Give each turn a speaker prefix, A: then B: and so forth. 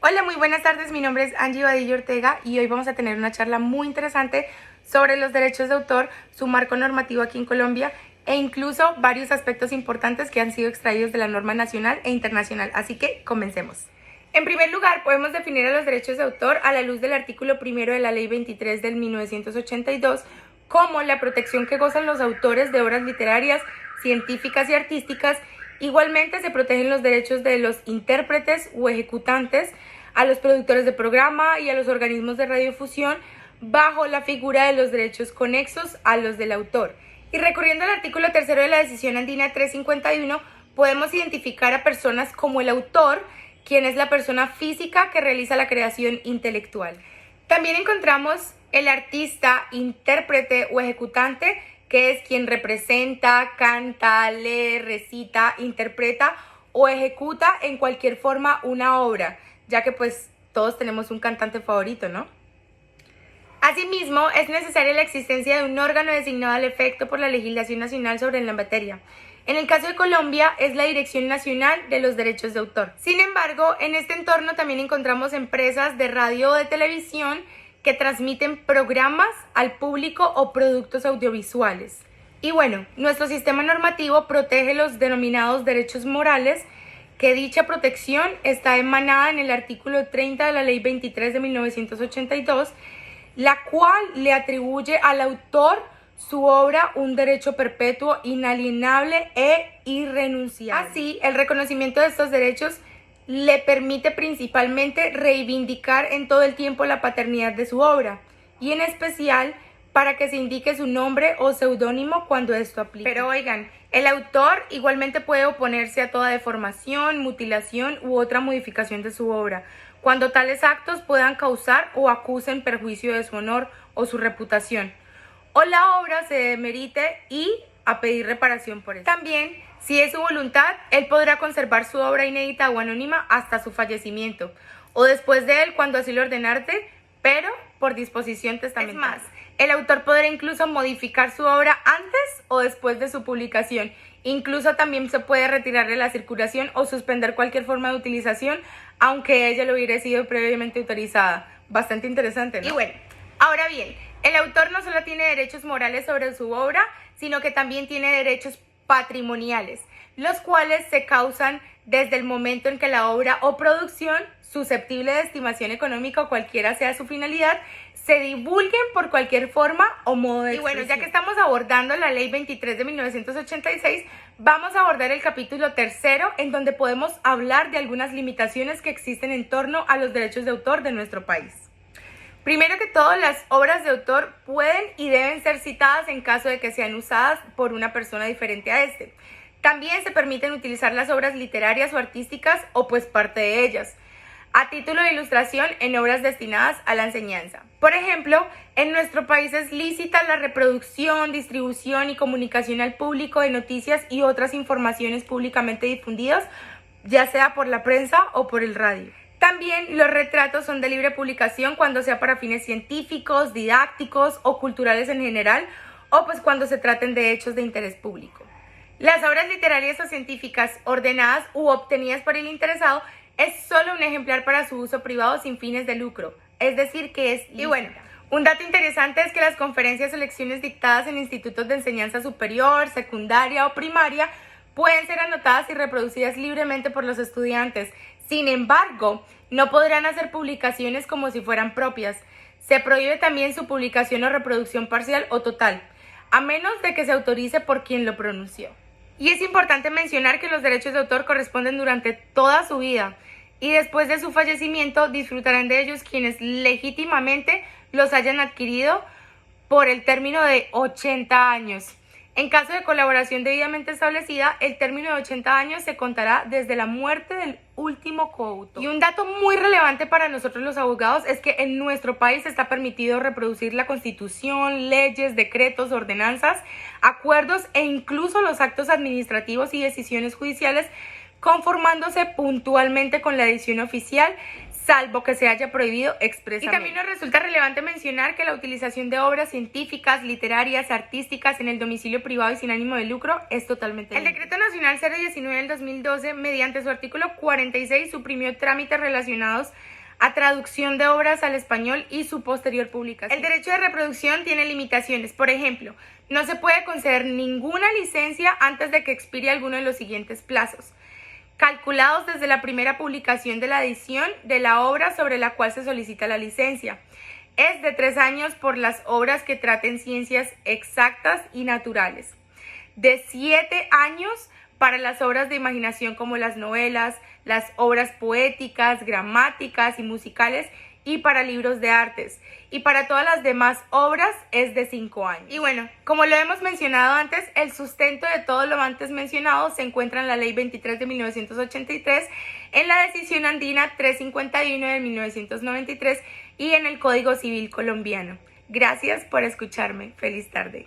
A: Hola, muy buenas tardes, mi nombre es Angie Vadillo Ortega y hoy vamos a tener una charla muy interesante sobre los derechos de autor, su marco normativo aquí en Colombia e incluso varios aspectos importantes que han sido extraídos de la norma nacional e internacional. Así que comencemos. En primer lugar, podemos definir a los derechos de autor a la luz del artículo 1 de la Ley 23 del 1982 como la protección que gozan los autores de obras literarias, científicas y artísticas. Igualmente se protegen los derechos de los intérpretes o ejecutantes, a los productores de programa y a los organismos de radiodifusión bajo la figura de los derechos conexos a los del autor. Y recurriendo al artículo 3 de la Decisión Andina 351, podemos identificar a personas como el autor, quien es la persona física que realiza la creación intelectual. También encontramos el artista, intérprete o ejecutante, que es quien representa, canta, lee, recita, interpreta o ejecuta en cualquier forma una obra, ya que pues todos tenemos un cantante favorito, ¿no? Asimismo, es necesaria la existencia de un órgano designado al efecto por la legislación nacional sobre la materia. En el caso de Colombia, es la Dirección Nacional de los Derechos de Autor. Sin embargo, en este entorno también encontramos empresas de radio o de televisión que transmiten programas al público o productos audiovisuales. Y bueno, nuestro sistema normativo protege los denominados derechos morales, que dicha protección está emanada en el artículo 30 de la Ley 23 de 1982, la cual le atribuye al autor su obra un derecho perpetuo, inalienable e irrenunciable. Así, el reconocimiento de estos derechos le permite principalmente reivindicar en todo el tiempo la paternidad de su obra, y en especial para que se indique su nombre o seudónimo cuando esto aplique. Pero oigan, el autor igualmente puede oponerse a toda deformación, mutilación u otra modificación de su obra, cuando tales actos puedan causar o acusen perjuicio de su honor o su reputación, o la obra se demerite y a pedir reparación por eso. También, si es su voluntad, él podrá conservar su obra inédita o anónima hasta su fallecimiento, o después de él cuando así lo ordenarte, pero por disposición testamentaria. Es más, el autor podrá incluso modificar su obra antes o después de su publicación. Incluso también se puede retirar de la circulación o suspender cualquier forma de utilización, aunque ella lo hubiera sido previamente autorizada. Bastante interesante, ¿no? Y bueno, ahora bien, el autor no solo tiene derechos morales sobre su obra, sino que también tiene derechos patrimoniales, los cuales se causan desde el momento en que la obra o producción, susceptible de estimación económica o cualquiera sea su finalidad, se divulguen por cualquier forma o modo de expresión. Y bueno, ya que estamos abordando la Ley 23 de 1986, vamos a abordar el capítulo 3, en donde podemos hablar de algunas limitaciones que existen en torno a los derechos de autor de nuestro país. Primero que todo, las obras de autor pueden y deben ser citadas en caso de que sean usadas por una persona diferente a este. También se permiten utilizar las obras literarias o artísticas o pues parte de ellas, a título de ilustración en obras destinadas a la enseñanza. Por ejemplo, en nuestro país es lícita la reproducción, distribución y comunicación al público de noticias y otras informaciones públicamente difundidas, ya sea por la prensa o por el radio. También los retratos son de libre publicación cuando sea para fines científicos, didácticos o culturales en general, o pues cuando se traten de hechos de interés público. Las obras literarias o científicas ordenadas u obtenidas por el interesado es solo un ejemplar para su uso privado sin fines de lucro, es decir, que es lícita. Y bueno, un dato interesante es que las conferencias o lecciones dictadas en institutos de enseñanza superior, secundaria o primaria pueden ser anotadas y reproducidas libremente por los estudiantes. Sin embargo, no podrán hacer publicaciones como si fueran propias. Se prohíbe también su publicación o reproducción parcial o total, a menos de que se autorice por quien lo pronunció. Y es importante mencionar que los derechos de autor corresponden durante toda su vida y después de su fallecimiento disfrutarán de ellos quienes legítimamente los hayan adquirido por el término de 80 años. En caso de colaboración debidamente establecida, el término de 80 años se contará desde la muerte del último coautor. Y un dato muy relevante para nosotros los abogados es que en nuestro país está permitido reproducir la Constitución, leyes, decretos, ordenanzas, acuerdos e incluso los actos administrativos y decisiones judiciales, conformándose puntualmente con la edición oficial, salvo que se haya prohibido expresamente. Y también nos resulta relevante mencionar que la utilización de obras científicas, literarias, artísticas en el domicilio privado y sin ánimo de lucro es totalmente libre. El Decreto Nacional 019 del 2012, mediante su artículo 46, suprimió trámites relacionados a traducción de obras al español y su posterior publicación. El derecho de reproducción tiene limitaciones. Por ejemplo, no se puede conceder ninguna licencia antes de que expire alguno de los siguientes plazos, calculados desde la primera publicación de la edición de la obra sobre la cual se solicita la licencia. Es de 3 años por las obras que traten ciencias exactas y naturales. De 7 años para las obras de imaginación como las novelas, las obras poéticas, gramáticas y musicales, y para libros de artes. Y para todas las demás obras es de 5 años. Y bueno, como lo hemos mencionado antes, el sustento de todo lo antes mencionado se encuentra en la Ley 23 de 1983, en la Decisión Andina 351 de 1993 y en el Código Civil colombiano. Gracias por escucharme. Feliz tarde.